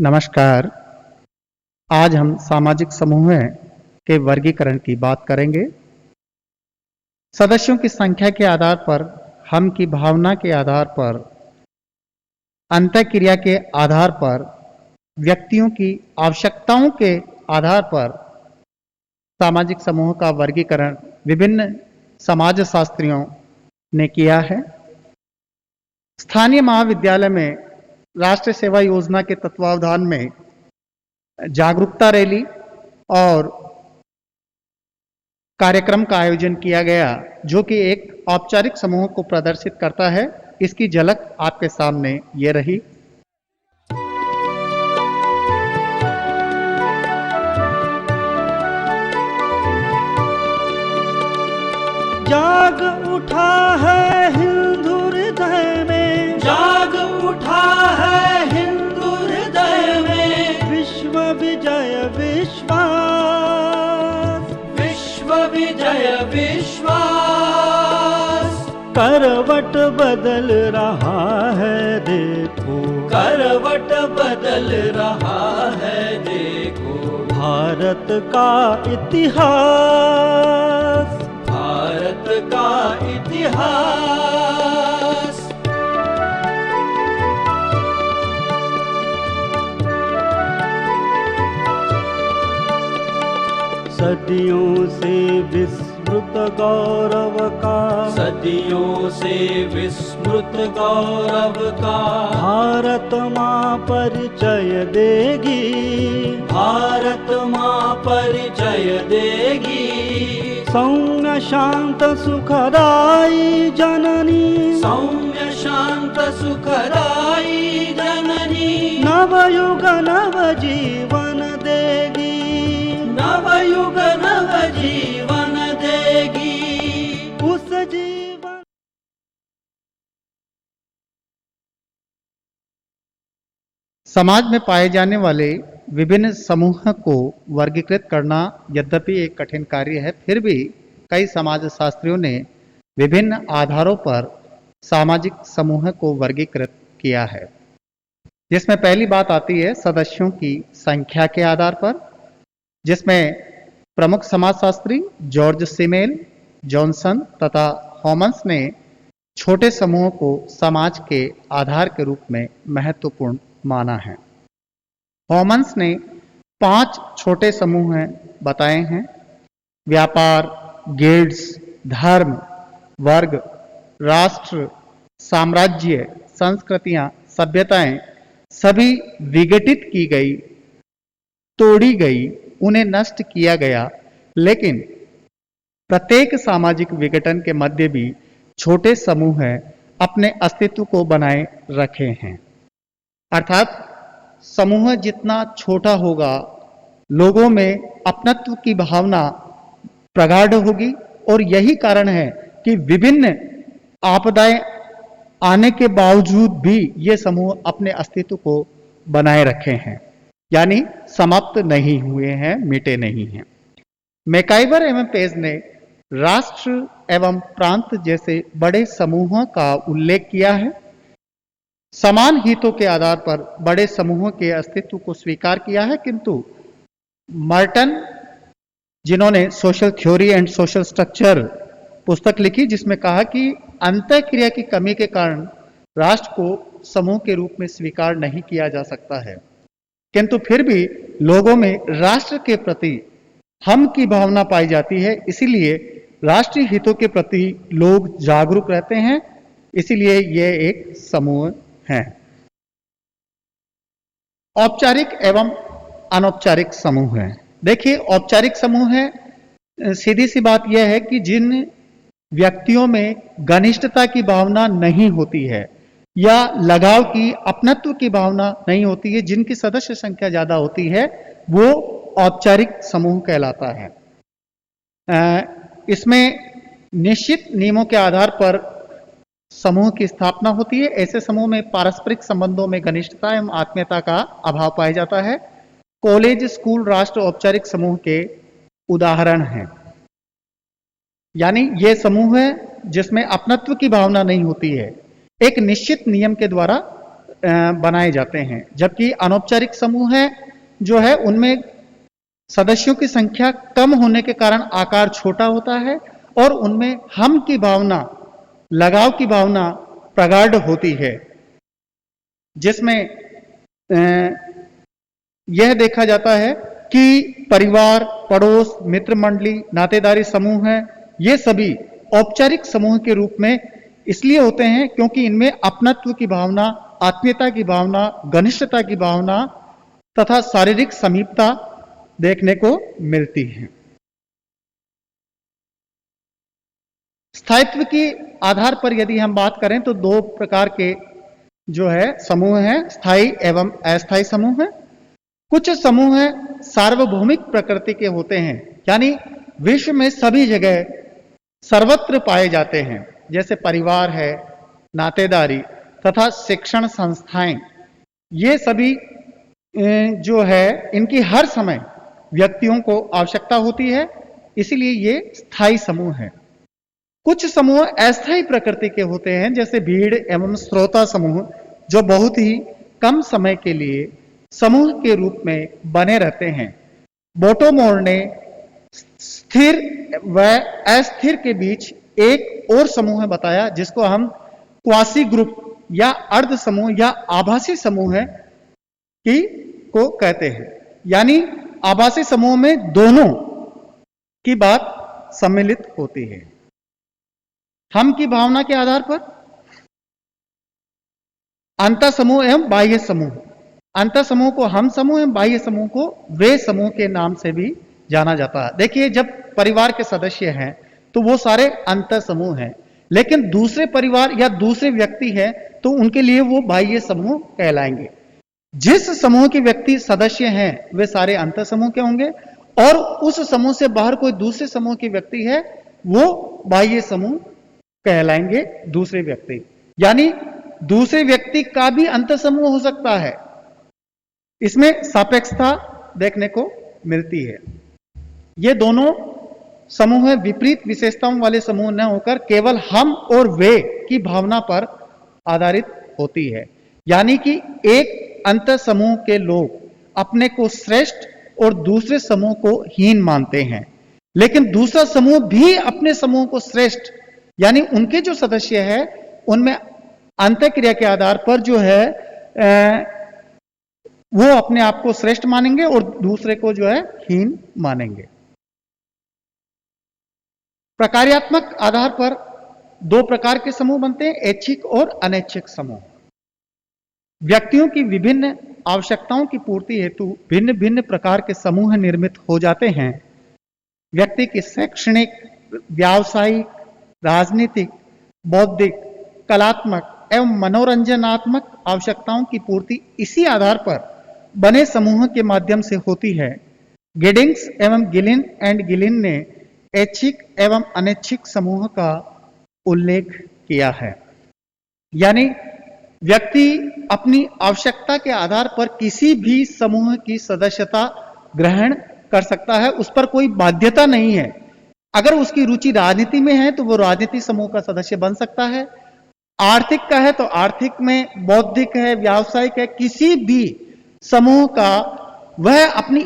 नमस्कार। आज हम सामाजिक समूह के वर्गीकरण की बात करेंगे। सदस्यों की संख्या के आधार पर, हम की भावना के आधार पर, अंतःक्रिया के आधार पर, व्यक्तियों की आवश्यकताओं के आधार पर सामाजिक समूह का वर्गीकरण विभिन्न समाजशास्त्रियों ने किया है। स्थानीय महाविद्यालय में राष्ट्रीय सेवा योजना के तत्वावधान में जागरूकता रैली और कार्यक्रम का आयोजन किया गया, जो कि एक औपचारिक समूह को प्रदर्शित करता है। इसकी झलक आपके सामने ये रही। जाग उठा है हिंदू हृदय में, जाग उठा है हिंदू हृदय में, विश्व विजय विश्वास, विश्व विजय विश्वास। करवट बदल रहा है देखो, करवट बदल रहा है देखो, भारत का इतिहास, भारत का इतिहास। सदियों से विस्मृत गौरव का, सदियों से विस्मृत गौरव का, भारत माँ परिचय देगी, भारत माँ परिचय देगी। सौम्य शांत सुखदाई जननी, सौम्य शांत सुखदाई जननी, नवयुग नव जीवन देगी, नवयुग नव जीवन देगी। उस जीवन। समाज में पाए जाने वाले विभिन्न समूह को वर्गीकृत करना यद्यपि एक कठिन कार्य है, फिर भी कई समाजशास्त्रियों ने विभिन्न आधारों पर सामाजिक समूह को वर्गीकृत किया है। जिसमें पहली बात आती है सदस्यों की संख्या के आधार पर, जिसमें प्रमुख समाजशास्त्री जॉर्ज सिमेल, जॉनसन तथा हॉमन्स ने छोटे समूहों को समाज के आधार के रूप में महत्वपूर्ण माना है। हॉमन्स ने 5 छोटे समूह बताए हैं: व्यापार, गिल्ड्स, धर्म, वर्ग, राष्ट्र, साम्राज्य, संस्कृतियां, सभ्यताएं सभी विघटित की गई, तोड़ी गई, उन्हें नष्ट किया गया, लेकिन प्रत्येक सामाजिक विघटन के मध्य भी छोटे समूह अपने अस्तित्व को बनाए रखे हैं। अर्थात समूह जितना छोटा होगा, लोगों में अपनत्व की भावना प्रगाढ़ होगी, और यही कारण है कि विभिन्न आपदाएं आने के बावजूद भी ये समूह अपने अस्तित्व को बनाए रखे हैं, यानी समाप्त नहीं हुए हैं, मिटे नहीं हैं। मैकाइवर एवं पेज ने राष्ट्र एवं प्रांत जैसे बड़े समूहों का उल्लेख किया है। समान हितों के आधार पर बड़े समूहों के अस्तित्व को स्वीकार किया है, किंतु मर्टन, जिन्होंने social theory and social structure पुस्तक लिखी, जिसमें कहा कि अंतःक्रिया की कमी के कारण राष्ट्र को समूह के रूप में स्वीकार नहीं किया जा सकता है, किंतु फिर भी लोगों में राष्ट्र के प्रति हम की भावना पाई जाती है। इसीलिए राष्ट्रीय हितों के प्रति लोग जागरूक रहते हैं, इसीलिए यह एक समूह है। औपचारिक एवं अनौपचारिक समूह है। देखिए, औपचारिक समूह है, सीधी सी बात यह है कि जिन व्यक्तियों में घनिष्ठता की भावना नहीं होती है या लगाव की, अपनत्व की भावना नहीं होती है, जिनकी सदस्य संख्या ज्यादा होती है, वो औपचारिक समूह कहलाता है। इसमें निश्चित नियमों के आधार पर समूह की स्थापना होती है। ऐसे समूह में पारस्परिक संबंधों में घनिष्ठता एवं आत्मीयता का अभाव पाया जाता है। कॉलेज, स्कूल, राष्ट्र औपचारिक समूह के उदाहरण हैं। यानी ये समूह है जिसमें अपनत्व की भावना नहीं होती है, एक निश्चित नियम के द्वारा बनाए जाते हैं, जबकि अनौपचारिक समूह है जो है उनमें सदस्यों की संख्या कम होने के कारण आकार छोटा होता है और उनमें हम की भावना, लगाव की भावना प्रगाढ़ होती है, जिसमें यह देखा जाता है कि परिवार, पड़ोस, मित्र मंडली, नातेदारी समूह है, ये सभी औपचारिक समूह के रूप में इसलिए होते हैं क्योंकि इनमें अपनत्व की भावना, आत्मीयता की भावना, घनिष्ठता की भावना तथा शारीरिक समीपता देखने को मिलती है। स्थायित्व के आधार पर यदि हम बात करें तो दो प्रकार के जो है समूह हैं, स्थायी एवं अस्थायी समूह है। कुछ समूह सार्वभौमिक प्रकृति के होते हैं, यानी विश्व में सभी जगह सर्वत्र पाए जाते हैं, जैसे परिवार है, नातेदारी तथा शिक्षण संस्थाएं, ये सभी जो है इनकी हर समय व्यक्तियों को आवश्यकता होती है, इसलिए ये स्थायी समूह है। कुछ समूह अस्थायी प्रकृति के होते हैं, जैसे भीड़ एवं श्रोता समूह, जो बहुत ही कम समय के लिए समूह के रूप में बने रहते हैं। बोटोमोर ने स्थिर व अस्थिर के बीच एक और समूह बताया, जिसको हम क्वासी ग्रुप या अर्ध समूह या आभासी समूह की को कहते हैं। यानी आभासी समूह में दोनों की बात सम्मिलित होती है। हम की भावना के आधार पर अंतर समूह एवं बाह्य समूह, अंतर समूह को हम समूह एवं बाह्य समूह को वे समूह के नाम से भी जाना जाता है। देखिए, जब परिवार के सदस्य हैं तो वो सारे अंतर समूह हैं, लेकिन दूसरे परिवार या दूसरे व्यक्ति हैं तो उनके लिए वो बाह्य समूह कहलाएंगे। जिस समूह के व्यक्ति सदस्य हैं वे सारे अंतर समूह के होंगे और उस समूह से बाहर कोई दूसरे समूह के व्यक्ति है वो बाह्य समूह कहलाएंगे दूसरे व्यक्ति। यानी दूसरे व्यक्ति का भी अंतर समूह हो सकता है, इसमें सापेक्षता देखने को मिलती है। ये दोनों समूह विपरीत विशेषताओं वाले समूह न होकर केवल हम और वे की भावना पर आधारित होती है। यानी कि एक अंतर समूह के लोग अपने को श्रेष्ठ और दूसरे समूह को हीन मानते हैं, लेकिन दूसरा समूह भी अपने समूह को श्रेष्ठ, यानी उनके जो सदस्य है उनमें अंतःक्रिया के आधार पर जो है वो अपने आप को श्रेष्ठ मानेंगे और दूसरे को जो है हीन मानेंगे। प्रकार्यात्मक आधार पर दो प्रकार के समूह बनते हैं, ऐच्छिक और अनैच्छिक समूह। व्यक्तियों की विभिन्न आवश्यकताओं की पूर्ति हेतु भिन्न भिन्न प्रकार के समूह निर्मित हो जाते हैं। व्यक्ति की शैक्षणिक, व्यावसायिक, राजनीतिक, बौद्धिक, कलात्मक एवं मनोरंजनात्मक आवश्यकताओं की पूर्ति इसी आधार पर बने समूह के माध्यम से होती है। गिडिंग्स एवं गिलिन एंड गिलिन ने ऐच्छिक एवं अनैच्छिक समूह का उल्लेख किया है। यानी व्यक्ति अपनी आवश्यकता के आधार पर किसी भी समूह की सदस्यता ग्रहण कर सकता है, उस पर कोई बाध्यता नहीं है। अगर उसकी रुचि राजनीति में है तो वो राजनीति समूह का सदस्य बन सकता है, आर्थिक का है तो आर्थिक में, बौद्धिक है, व्यावसायिक है, किसी भी समूह का वह अपनी